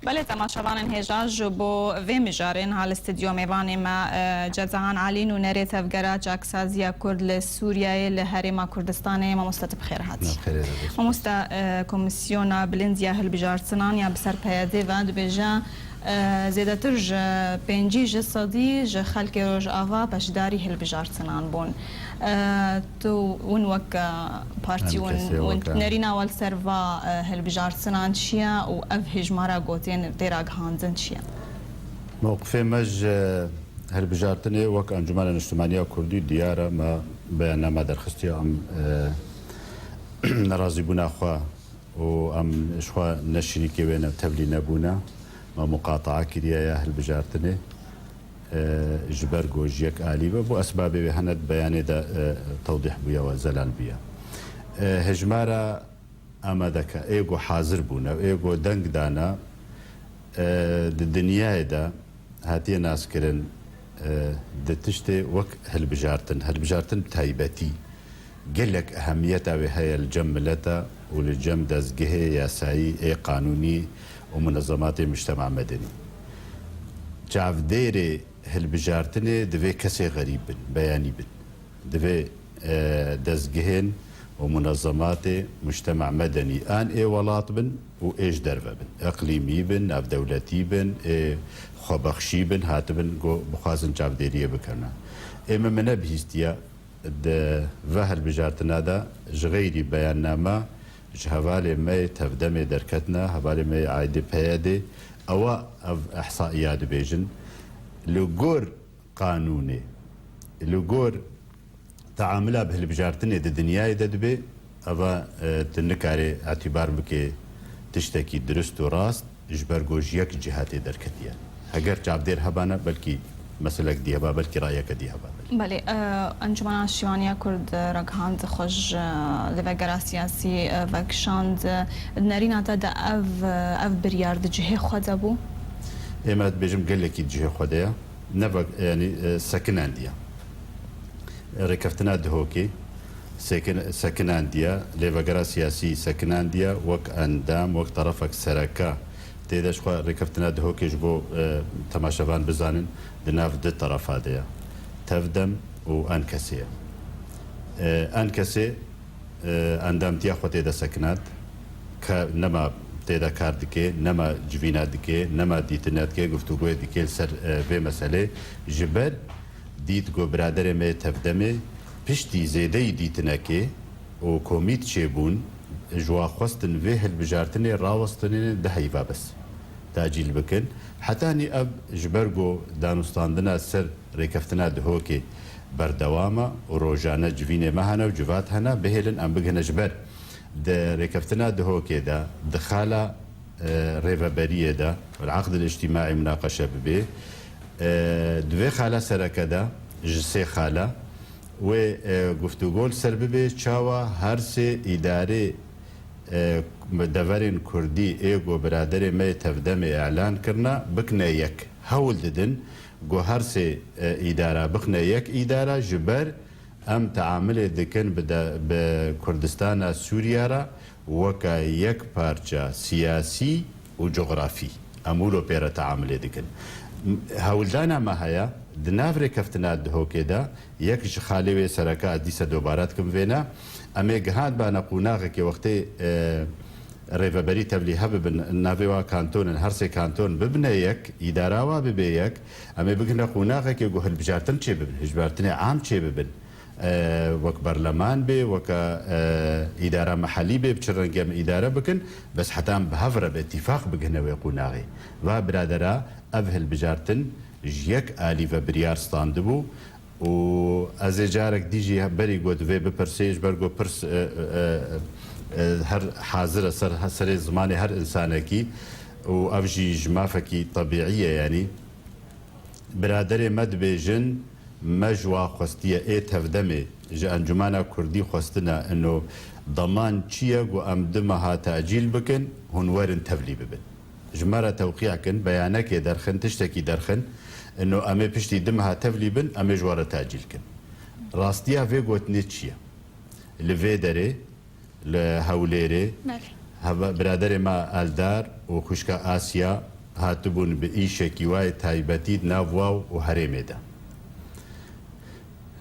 بله تماشاوان هجاج بو وی مجارین هال استدیو میوانی ما جزان علین و نریت افگرا جاکسازیا کرد لسوریای لهرما کردستان ما مستت بخیر هاتی ما مستا کمیسیون بلندیا هل بجارتنان یا بسر پیاده و دبجا زیادتر پنجی جسدی ج خلق روج آوا پشداری هل بجارتنان بون تو اون وک پارتی اون نرینا وال سروا هل بجارتنان شیا و اف هجمارا گوتین دیراغ هانزن شیا موقف مج هل بجارتنی وک انجمن اجتماعی کردی دیاره ما بیاننامه درخستی ام نرازی بنا خوا و ام اشخوا نشینی که بین تبلی نبونا ما مقاطعه كريا يا هل بجارتني جبر جوجيك آليبة بو أسباب بهند بياني دا توضيح بيا وزلال بيا هجمارا أما دكا إيغو حاضر بونا إيغو دنگ دانا الدنيا دا هاتي ناس كرن دتشتي وك هل بجارتن تايبتي قال لك أهميتها بهاي الجملة وللجم دزجه ياساي إي قانوني ومنظمات المجتمع المدني جاف ديري هالبجارتني دفي كسي غريب بياني بن دفي دزجهن ومنظمات مجتمع مدني آن اي ولات بن وايش درفة بن اقليمي بن اف دولتي بن اي خبخشي بن هات بن بخازن جاف ديريه بكرنا اما من بهستيا فهل بجارتنا دا جغيري بياننامه هوالي مي تفدمي دركتنا هوالي مي عايدي بيادي او احصائيات بيجن لغور قانوني لغور تعاملها بهالبجارتني دي دنياي دبي ابا تنكاري اعتبار بكي تشتكي درست وراست جبر جوجيك جهاتي دركتيا هجر جاب دير هبانا بلكي مسلك دي هبا بلكي رايك دي هبا بله انجمن الشیوانی کرد رگهاند خوش لوگرا سیاسی وکشاند نرینا تا دا اف بریارد جهه خود بو اما بيجم قال لك جهه خدايا نفق يعني سكنانديا ركفتنا دهوكي سكنانديا لوگرا سياسي سكنانديا وك اندام وك طرفك سركا تيداش خو ركفتنا دهوكي جبو تماشاوان بزانن دناف دي طرف هذايا تفدم وانكسي انكسي اندام تياخو تيدا سكنات نما تيدا كاردكي نما جوينات دكي نما ديتنات كي گفتگو دكي سر في مسألة جبر ديت گو برادر مي تفدمي پشتي زيده ديتناكي و كوميت شيبون جوا خواستن في هالبجارتني راوستن دهيفا بس تاجيل بكن حتى اني اب جبرگو دانستاندنا سر ريكفتنا دهوكي بردوامه وروجانا جفينه مهنا وجفات هنا بهلن ام بغنا جبر ده ريكفتنا دهوكي ده دخاله ريفابريه ده العقد الاجتماعي مناقشه به دوي خاله سركده جسي خاله و گفتگو سر به چاوا هر سه اداره دورین کردی ایگو برادر می تفدم اعلان کرنا بکنه یک هول ددن گو هر سه اداره بکنه یک اداره جبر ام تعامل دکن به کردستان سوریا را وکا یک پارچه سیاسی و جغرافی امولو پیرا تعامل دکن هول دانا ما هيا دنافري كفتنا دهوكي دا يك خالي سركا ديسا دوبارات كم فينا امي جهاد بانا قناغك وقتي ريفابري تبلي هب نافيوا كانتون هرسي كانتون ببنيك اداراوا ببيك امي بغنا قناغك يقول البجارتن تشي ببن هجبارتني عام تشي ببن وك برلمان بي وك اداره محلي بي بشرنجم اداره بكن بس حتى بهفره باتفاق بغنا ويقوناغي وبرادرا افهل بجارتن جيك آلي وبريار ستاندبو و از جارك ديجي بري قد في بپرسيج برگو پرس هر حاضر سر زماني هر انسانكي و افجي جمافكي طبيعية يعني برادر مد بيجن مجوا خستية اي تفدمي جا انجمانا كردي خستنا انه ضمان چيا و امدمها تأجيل بكن هنورن تفلي ببن جمارة توقيعكن بيانك درخن تشتكي درخن انه امي بشتي دمها تفلي بن امي جواره تاجيل كن راستيا في قوت نيتشيا لفيدري لهوليري برادر ما الدار و خوشکا آسیا هاتبون به ایشکی وای تایبەتی ناو و هەرێمێدا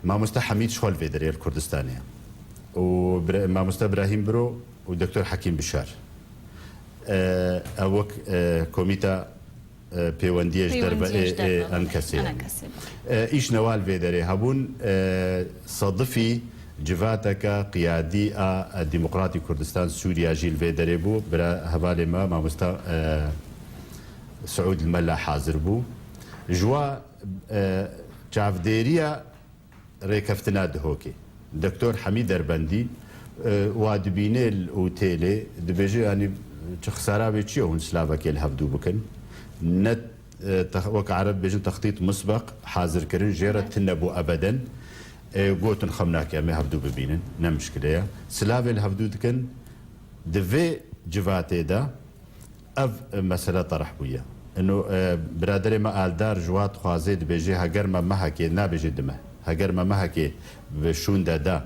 مامۆستا حەمید شخۆل فێدەرێر کوردستانیە و مامۆستا براهیم برۆ و دکتۆر حەکیم بشار ئەوەک کۆمیتا پەیوەندیەش دەربە ئەن کەسێ ئیش نەوال فێدەرێ هەبوون سەدفی جواتەکە قیادی دیموقراتی کوردستان سووریا ژیل فێدەرێ بوو برا هەبالێ مامۆستا سعود الملا حاضر بوو ژوا چاودێریە ڕێکەفتنا دهۆکێ دکتۆر حەمید دەربەندی وا دبینێ ئوتێلێ دەبێژێ ینی چ خسارابێ چییە هون سلاڤەکێ لە هەفتوو بکەن نەت وەک عەرەب بێژن تەخطیط مسبق حاضرکردن ژێرە تنە بۆ ئەبەدەن گوتن خەم ناکە ئەمێ هەفتوو ببینن نەمشکلەیە سلاڤێ لە هەفتوو دکەن دەvێ جواتێدا ئەv مەسەلە طرح بوویە ئەنۆ برادرێ مە ئالدار ژوات خوازێ دەبێژێ هەگەرمە مەهەکێ نابێژێ دمە هەگەرمە مەهەکێ شووندەدا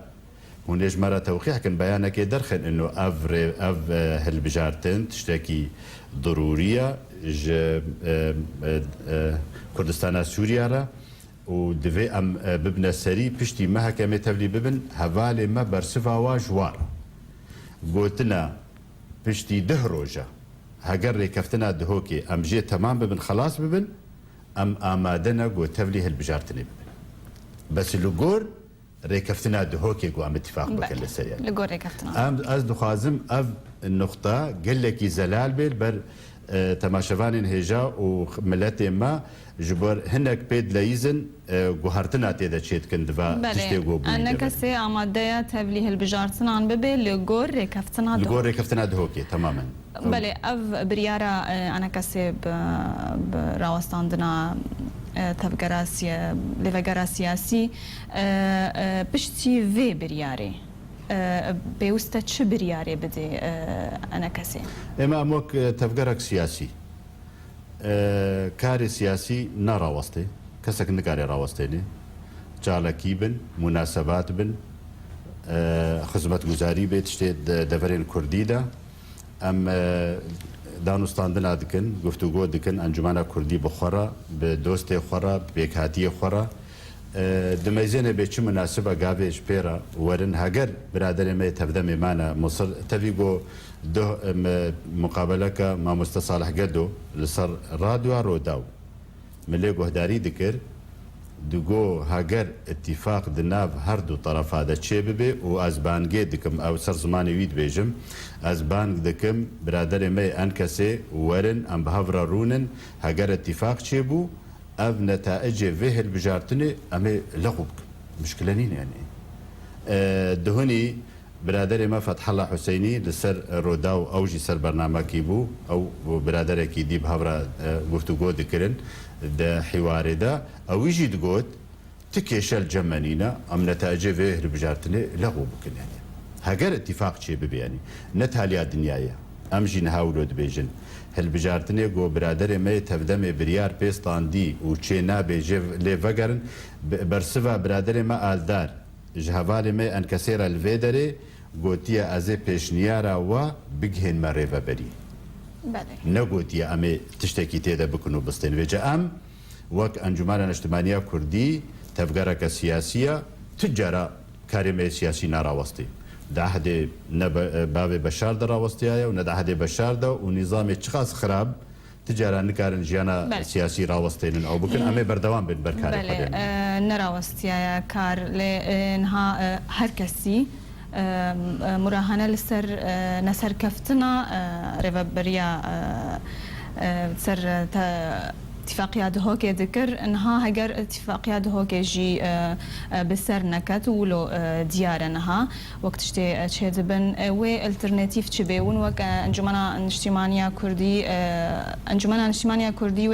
هونێژ مەرە تەوقیعکن بەیانەکێ دەرخن ئەنۆ ئەv هەلبژارتن تشتێکی ضروریە کوردستانە سووریاە و دەvێ ئەم ببنە سەری پشتی مەهەکەمێ تەولی ببن هەڤالێ مە بەرسڤاوا ژوارە گوتنە پشتی 10 ڕۆژە هەگەر ڕێکەفتنا دهۆکێ ئەمژێ تەمام ببن خلاص ببن ئەم ئامادەنە گۆ تەولی هەلبژارتنێ ببن بەس لە گۆر ڕێکەفتنا دهۆکێ گو ئەم اتفاق بکەن لە سەریان ئەس دخوازم ئەv نقطە گەلێکی زەلال بێت بەر تەماشەوانین هێژا و ملەتێ ما ji ber hinek pê dileyîzin guhertina tê de çêtkin diva tiştê got bû ne kesê amadeya tevlî hilbijartinan bibe li gor rêkeftina li gor rêkeftina dihokê temamen belê ev biryara ene kesê bi rawestandina lêvegera siyasî piştî vê biryarê pêwîst e çi biryarê bidê ene kesê ême em wek tevgerek siyasî کاری سیاسی ناڕاوەستێ کەسێک نکارێ ڕاوەستێنێ چاڵەکی بن مناسەبات بن خزمەتگوزاری بێت شتێ دەڤەرێن کوردیدا ئەم دانوستاندنا دکن گفتوگۆ دکن ئەنجومانە کوردی بخۆڕە بە دۆستێ خۆڕە بێکهاتیە خۆڕە دمەیزێنە بێ چ مناسبە گاوێژ پێرە وەرن هەگەر برادرێ مێ تەبدە مێمانە مووسڵ تەوی گۆ مقابلەکە مامۆستا ساڵح گەردۆ لەسەر ڕادیۆ ڕۆداو ملێ گۆهداری دکرد دوگۆ هەگەر اتیفاق دناو هەردوو تەرەفادە چێ ببێ و ئەزبانگێ دکم ئەو سەر زمانی وی دبێژم ئەزبانگ دکم برادرێ مێ ئەن کەسێ وەرن ئەم بەهەڤرە ڕوونن هەگەر اتیفاق چێ بوو ئەv نەتائجێ vê hilbijartinê em ê leqû bikin mişkile nîne yanî dihûnî biraderê me Fethullah Hüseynî li ser roda û ew jî ser bernamekî bû ew biraderekî dî bi hevra guftûgû dikirin di hîwarê de ew jî digot ti kêşel cemenîne em neta'icê vê hilbijartinê leqû bikin yanî heger itîfaq çê bibe yanî ne taliya dinyayê em jî niha wilo dibêjin هەلبژارتنێ گۆ برادرێ مێ تەودەمێ بریار پێستاندی و چێ نابێ لێ vەگەرن بەرسڤە برادرێ مە ئالدار ji hevalê me em kesêra li vê derê gotiye ez ê pêşniyara we bigihên me rêveberî ne gotiye em ê tiştekî têde bikin û bistên vêce em wek Encumena Niştimaniya Kurdî tevgereke siyasiya ti cara karê me siyasî narawestî دهدي بابي بشار درا وستيايا وندهدي بشار دا ونظامي تشخاص خراب تجارة نكارن جيانا سياسي راوستين او بكن امي بردوام بين بركاري بله نراوستيايا كار لانها هر كسي مراهنه لسر نسر كفتنا ريفبريا سر اتفاقيات هوكي ذكر انها هجر اتفاقيات هوكي جي بسر نكت ولو ديار انها وقت شتي تشدبن و الترناتيف تشبيون وك انجمنا اجتماعيه كردي انجمنا اجتماعيه كردي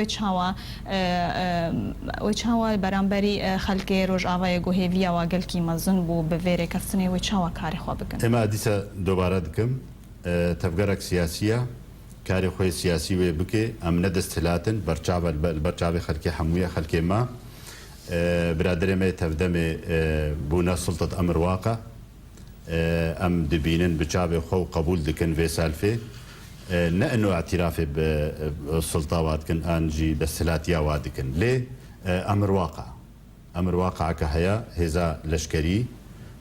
وچاوا برامبري خلقي روج اوای گوهویا واگل کی مزن بو بويره کفتني وچاوا کاری خو بکن اما دیسا دوباره دکم تفگرک سیاسیه کاری خوی سیاسی و بکه ام ندستلاتن برچاو خلکی حمویه خلکی ما برادر ما تفدم بونا سلطة أمر واقع ام دبینن بچابه خو قبول دکن وی سالفه نه انه اعتراف بالسلطه وادكن انجي بالسلاتيا وادكن ليه امر واقع كهيا هذا لشكري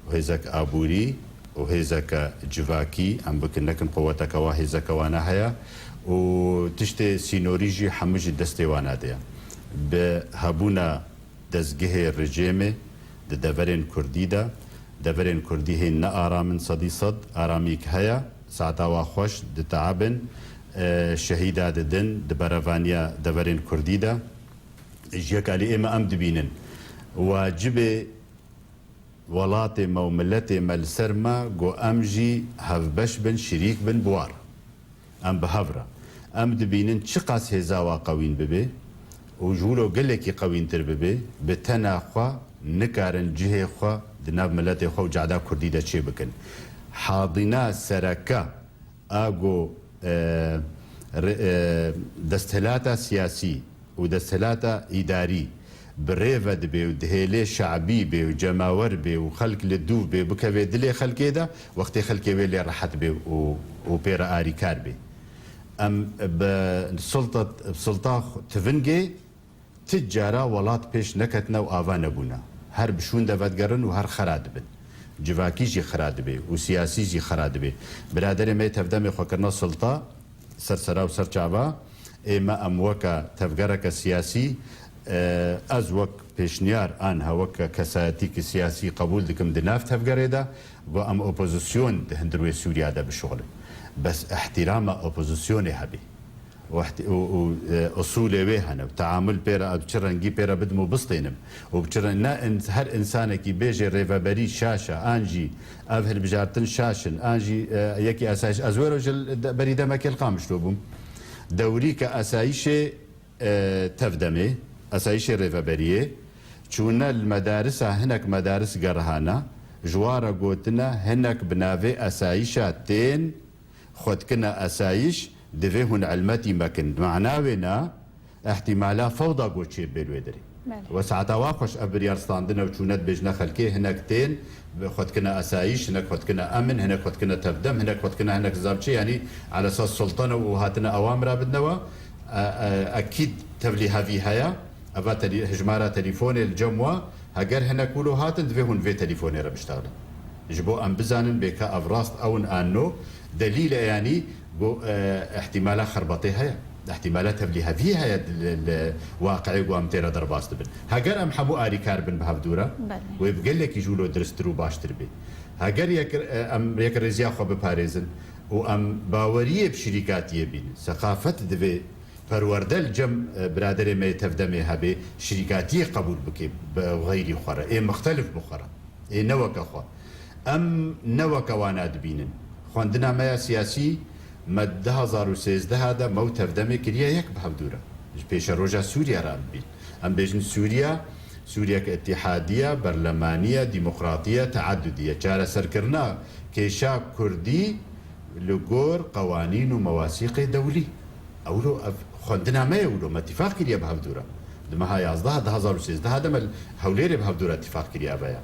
وهذاك ابوري وهذاك جواكي ام بكنكن قوتك وهذاك وانا هيا وتشتي سينوريجي حمج دستيوانا ديا بهبونا دزگه رجيمه دفرين كرديدا دفرين كردي هي نارا من صدي صد اراميك هيا ساعتا خوش دتعبن شهيدا ددن دبرفانيا دفرين كرديدا جيك علي اما ام دبينن واجب ولاتي مو ملتي مال سرما جو امجي هفبش بن شريك بن بوار ام بهفرا ام دبينن شقاس هزاوا قوين ببي وجولو قلكي قوين تر ببي بتناخوا نكارن جهه خوا دناب ملتي خو جعدا كرديدا تشي بكن حاضنا سركا اغو دستهلاتا سياسي ودستهلاتا اداري بريفد بي ودهيلي شعبي بي وجماور بي وخلق للدوف بي بكفي دلي خلقي دا وقت خلقي ويلي راحت بي وبيرا آري كار بي ام بسلطة تفنجي تجارة ولات بيش نكتنا وآفانا بونا هر بشون دفت قرن وهر خراد بن جواكي جي خراد بي وسياسي جي خراد بي برادري ما تفدمي خوكرنا سلطة سرسرا وسرچاوا اما ام وكا تفقرك سياسي از وك پیشنیار آنها وك كساتيك سياسي قبول دكم دناف تفقريدا و ام اوبوزيسيون دهندروي سوريا دا بشغل بس احترام اوبوزيسيوني هبي واصولي ويهنا وتعامل بيرا بشرنجي بيرا بدمو بسطينم وبشرنا هر انسانك بيجي ريفابري شاشه انجي افهل بجارتن شاشن انجي يكي اسايش ازورو بريده ماكل قامشلوبم دوري كاسايش تفدمي اسايش ريفابريه چونا المدارس هناك مدارس قرهانا جوارا قوتنا هناك بنافي اسايشاتين خد كنا اسايش دفهن علمتي مكن معناونا احتمالا فوضى قوتشي بالويدري وساعتا واخش ابريار ستاندنا وشونات بيجنا خلكي هناك تين خد كنا اسايش هناك خد كنا امن هناك خد كنا تفدم هناك خد كنا هناك زابشي يعني على اساس سلطنه وهاتنا اوامر بدنوا اكيد تبلي هذه هيا ابا هجماره تليفوني الجموه هاجر هناك كلو هاتن دفهن في تليفوني راه بيشتغل جبو ام بزانن بك افراست او انه دليل يعني احتمالات خربطي هيا احتمالات تبلي هذه هي الواقعي وام تيرا درباست بن هاجر ام حمو اري كاربن بهافدوره ويبقى لك يجولو درسترو باشتر بي هاجر ام يك رزيا خو بباريزن وام باوريه بشركات يبين ثقافه دفي فروردل جم برادر ما تفدمي هبي شركاتي قبول بك بغير اخرى اي مختلف بخرى اي نوك اخو ام نوك وانا دبينن خوندنا ما سياسي مد 2013 هذا مو تفدمي كريا يك بهودوره بيش روجا سوريا رابين ام بيجن سوريا كاتحاديه برلمانيه ديمقراطيه تعدديه جار سركرنا كيشا كردي لغور قوانين ومواثيق دولي اولو خوندنا ما يولو ما اتفاق كريا بهودوره دما هاي 2013 هذا مال هوليري بهودوره اتفاق كريا بايا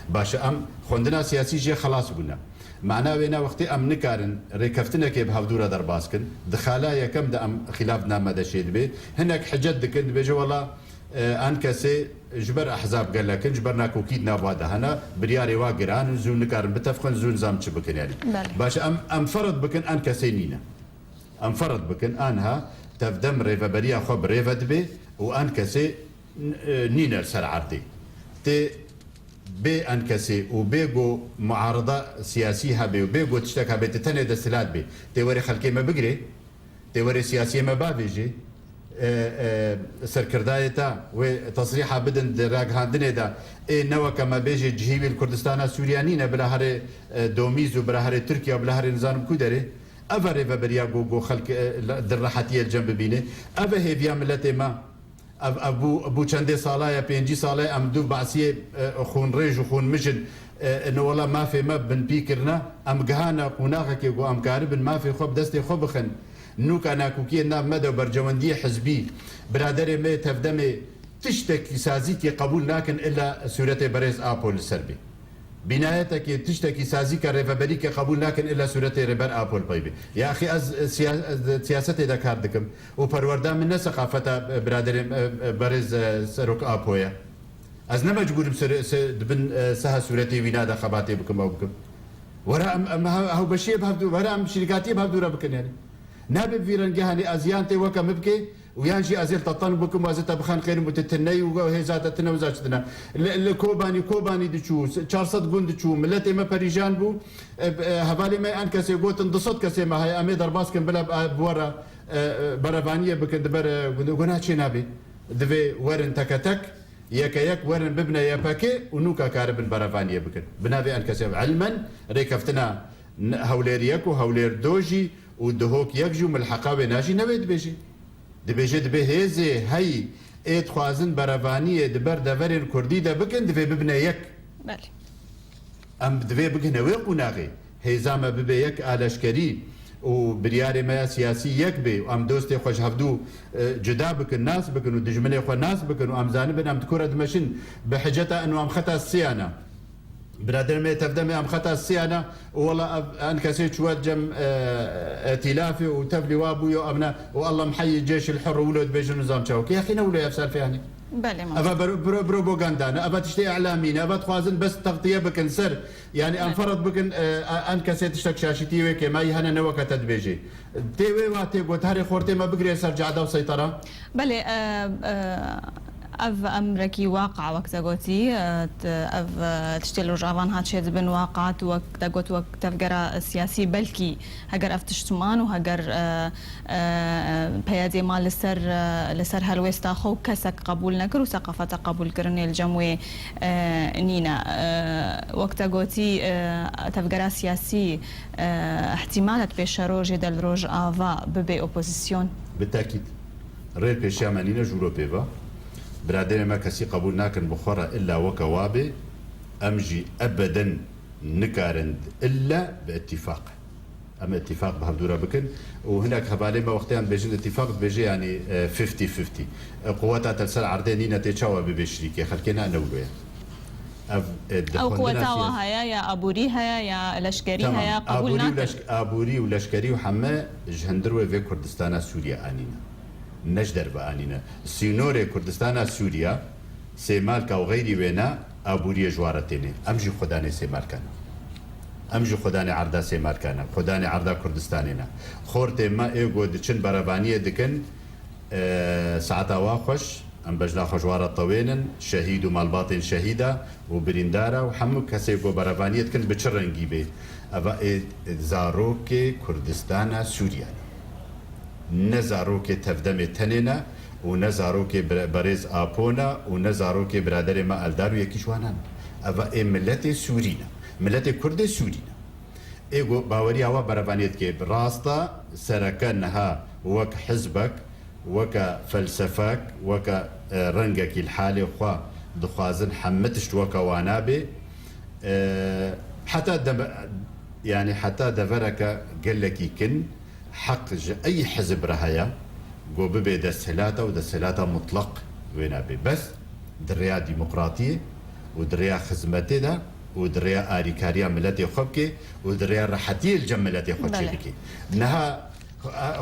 باشا ام خوندنا سياسي جي خلاص قلنا معناه وينا وقتي ام نكارن ريكفتنا كي بهودوره درباسكن دخالا يكم دا ام خلافنا ما دشيد به هناك حجت دكن بيجي والله انكسي جبر احزاب قال لك جبرنا كوكيد نابادا هنا برياري واقران زون نكارن بتفقن زون زام بكن يعني باش ام فرض بكن انكسي نينا ام فرض بكن انها تفدم ريفابريا خب ريفد به وانكسي نينا سر عرضي تي بي انكسي وبيجو معارضه سياسيه بي وبيجو تشتكى بتتني دستلات بي توري خلكي ما بقري توري سياسيه ما بابيجي سركردايتا وتصريحها بدن دراج هاندني دا نوا كما بيجي جهيبي الكردستان السوريانيين بلا هري دوميز وبلا هري تركيا وبلا هري نظام كودري افري فبريا جو خلق درحتيه الجنب بيني افا هي فيا ملتي ما ابو چندي صالايا بينجي صالايا ام دو بعسيه خون ريج وخون مجن انه والله ما في ما بن بيكرنا ام جهانا قناغك يقو ام كارب ما في خب دستي خبخن نوك انا كوكي ناب مدى برجونديه حزبي برادري ما تفدمي تشتكي سازيكي قبول لكن الا سورتي بريز ابول السربي بنايتك تشتكي سازي كريفابريك قبول لكن الا سورتي ريبر ابل بايبي يا اخي از سياستي ذكر دكم وبروردان من ثقافه برادر برز سروك ابويا از نمجبور دبن سها سورتي بنادا خباتي بكم او بكم ورا هو بشي بهدو ورا شركاتي بهدو بكن يعني نابي فيرنجهاني ازيانتي وكا مبكي ويانجي ازيل تطن بكم وازتا بخان خير متتني وهي ذات تنوزاتنا كوباني دشو 400 جون دشو ملتي ما باريجان بو هبالي ما ان كسي قوت انضصت كسي ما هي امي درباس كن بلا بورا برافانيه بكن دبر غناتشي نابي دفي ورن تكتك يك ورن ببنا يا باكي ونوكا كاربن برافانيه بكن بنابي ان كسي علما ريكفتنا هوليريك وهولير دوجي ودهوك يكجو من الحقاوي ناجي نبي دبيجي دبي هزي هي ايت خوازن برافانيه دبر دفرين كردي دا بكن دبي ببنا يك بله ام دبي بكن ويقوناغي هي زعما ببي يك الاشكري وبرياري ما سياسي يكبي وام دوستي خوش هفدو جدا بكن ناس بكن ودجمني خو ناس بكن وام زانبن ام تكرد مشن بحجتها انه ام خطا الصيانه برادر ما تفدمي ام خطا الصيانه والله ان كسيت شوات جم ائتلافي وتفلي وابويا وابنا والله محيي الجيش الحر وولد بيج النظام تشاوك يا اخي نولو يفسر فيعني بله ابا بروباغندا ابا تشتي اعلاميين ابا تخوازن بس تغطيه بكن سر يعني انفرض بكن ان كسيت تشتك شاشتي ويك ما يهنا نوكا تدبيجي تيوي واتي غوتاري خورتي ما بقري سر جعده وسيطره بله اف امريكي واقع وقت قوتي اف تشتل رجعان هاتشيت بن واقعات وقت قوت وقت تفجر سياسي بلكي هجر افتشتمان وهجر بيادي مال لسر هالويستا خو كسك قبول نكر وثقافة قبول كرني الجموي نينا وقت قوتي تفجر سياسي احتمالات بيشارو جدل روج افا ببي اوبوزيسيون بالتاكيد ريل بيشامانينا جورو بيفا برادر ما كسي قبول ناكن بخورة إلا وكوابي أمجي أبدا نكارند إلا باتفاق أما اتفاق بهالدورة بكن وهناك هبالي ما وقتها بيجي اتفاق بيجي يعني 50-50 قواتها تلسل عردين نتيجة ببشريكي خلكنا نولويا أو قواتها هيا يا أبوري هيا يا لشكري هيا قبول ناكن أبوري ولشكري وحما جهندروا في كردستان سوريا آنينا نجدر بآنينا سينوري كردستان سوريا سيمالكا وغيري وينا أبوري جوارتيني أمجي خداني سيمالكانا أمجي خداني عردا سيمالكانا خداني عردا كردستانينا خورتي ما إيغو دچن برابانية دكن ساعتا واخوش أم بجلا خجوارة طوينا شهيد ومالباطن شهيدة وبريندارا وحمو كسيغو برابانية دكن بچرنگي بي أبا زاروكي كردستان سوريا نزاروكي تفدمي تنينا ونزاروكي بريز آبونا ونزاروكي برادر ما ألدارو يكيشوانان أفا ملتي سورينا ملتي كرد سورينا إيغو باوري هوا برافانيت كي براستا سركنها وك حزبك وك فلسفك وك رنجك الحالي خوا دخوازن حمتش وك وانابي حتى يعني حتى دفرك قال لك كن حق اي حزب رهايا جو ببي دسهلاته ودسهلاته مطلق وينا بي بس دريا ديمقراطيه ودريا خدمتي ده ودريا اريكاريا ملتي خبكي ودريا راحتي الجملتي خدشي انها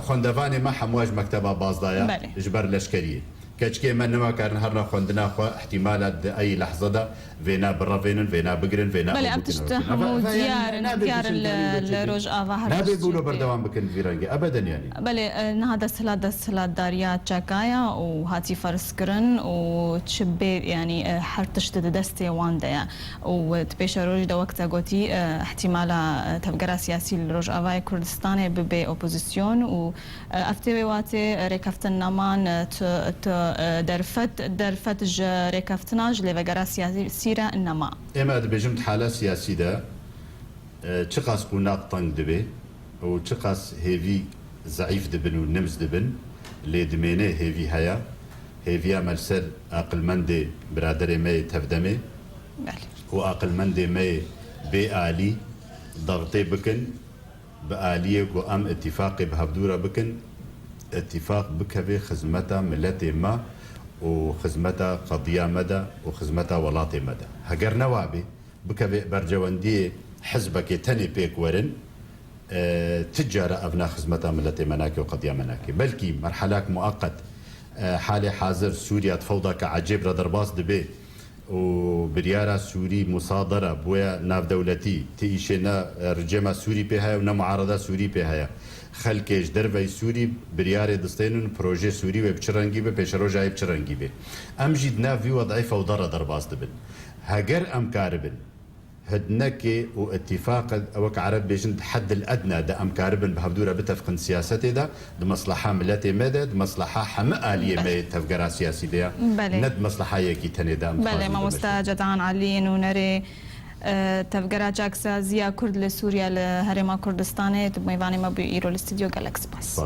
خندفاني ما حمواج مكتبه بازدايا جبر لشكريه كشكي من ما كان هرنا خندنا احتمالات اي لحظه ده فينا برا فينا بقرن فينا بلي ام تشتهموا ديار الروج افا لا بيقولوا بردوام بكن فيرانجي ابدا يعني بلي هذا سلاد داريات تشاكايا وهاتي فرسكرن وتشبي يعني حر تشتد دستي واندا وتبيش روج ده وقت قوتي احتمال تفجر سياسي الروج افا كردستان ببي اوبوزيسيون وافتي واتي ريكفتن نمان درفت ريكفتناج لفجر سياسي انما اما بجمت حاله سياسي ده تشقاس قناق طنق دبي وتشقاس هيفي ضعيف دبن ونمز دبن اللي دمينه هيفي هيا هيفيا ملسر اقل مندي برادري مي تفدمي واقل مندي مي بآلي ضغطي بكن بآلية وام اتفاقي بهبدورة بكن اتفاق بكبي خزمتا ملتي ما وخزمتا قضية مدى وخزمتا ولاطي مدى هجر نوابي بكبي برجواندي حزبك تاني بيك ورن تجارة أبناء خدمة ملتي مناكي وقضية مناكي بلكي مرحلة مؤقت حالي حاضر سوريا تفوضى كعجيب ردرباس دبي وبريارة سوري مصادرة بويا ناف دولتي تيشينا رجيمة سوري بها ونا معارضة سوري بها خلكش دربي سوري بريارة دستينون بروجي سوري وبچرنگي به پیشرو جاي بچرنگي به ام جيد نافي وضعي فوضى ردرباس دبن هاجر ام كاربن هدنكي واتفاق اوك عرب بيجن الحد الادنى دا ام كاربن بهبدوره بتفقن سياستي دا مصلحه ملتي مدد مصلحه حماليه ما تفقرا سياسي ديا ند مصلحه يكي تني دا بله ما مستجدان علين ونري تفقرا جاكسا زيا كرد لسوريا لهرما كردستان تبغى يفاني ما بيرو الاستديو جالكس باس